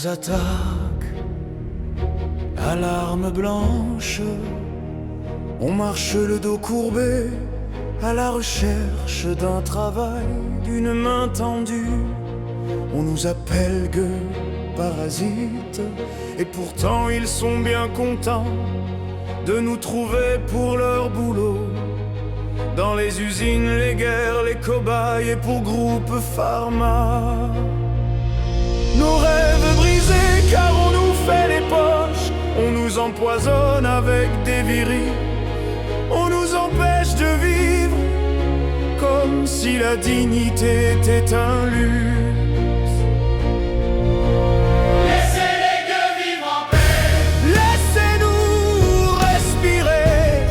nous attaque à l'arme blanche. On marche le dos courbé à la recherche d'un travail, d'une main tendue. On nous appelle gueux, parasites, et pourtant ils sont bien contents de nous trouver pour leur boulot. Dans les usines, les guerres, les cobayes, et pour groupe pharma. Nos rêves brisés car on nous fait les poches. On nous empoisonne avec des viris. On nous empêche de vivre comme si la dignité était un luxe. Laissez les gueux vivre en paix. Laissez-nous respirer,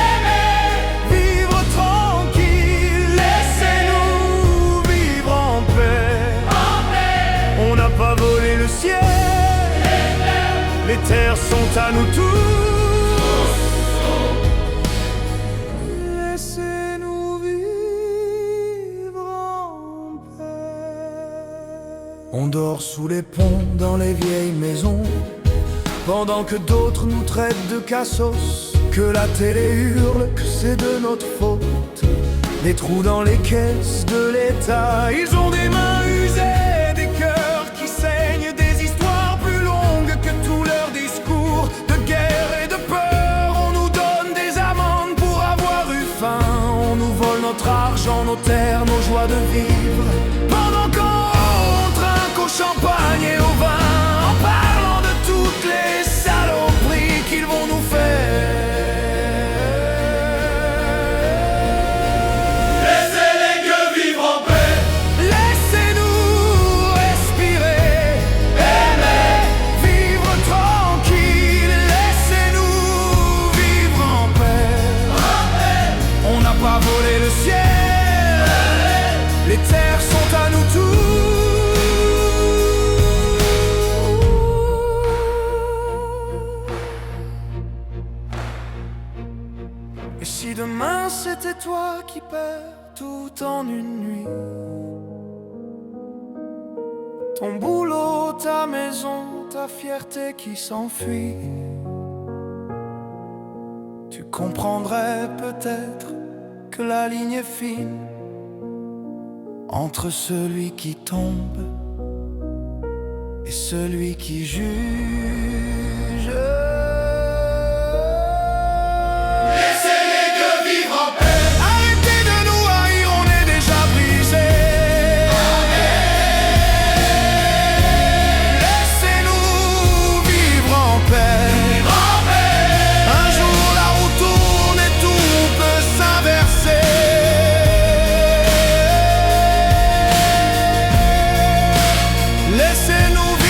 Aimer, vivre tranquille. Laissez-nous vivre en paix. en paix. On n'a pas volé le ciel, les terres sont à nous tous. Laissez-nous vivre en paix. On dort sous les ponts dans les vieilles maisons, pendant que d'autres nous traitent de cassos. Que la télé hurle que c'est de notre faute. Les trous dans les caisses de l'État. Ils ont des mains usées, des cœurs qui saignent, des histoires plus longues que tous leurs discours de guerre et de peur. On nous donne des amendes pour avoir eu faim. On nous vole notre argent, nos terres, nos joies de vivre, pendant qu'on trinque au champagne et au vin, en parlant de toutes les saloperies qu'ils vont nous faire. Laissez les gueux vivre en paix. Laissez-nous respirer, Aimer, vivre tranquille. Laissez-nous vivre en paix. en paix. On n'a pas volé le ciel, les terres sont à nous tous. Et si demain c'était toi qui perds tout en une nuit, ton boulot, ta maison, ta fierté qui s'enfuit, tu comprendrais peut-être que la ligne est fine entre celui qui tombe et celui qui juge. Laissez les gueux vivre en paix. Arrêtez de nous haïr, on est déjà brisés. Laissez-nous vivre en paix. En paix. Un jour la roue tourne et tout peut s'inverser. Laissez-nous vivre.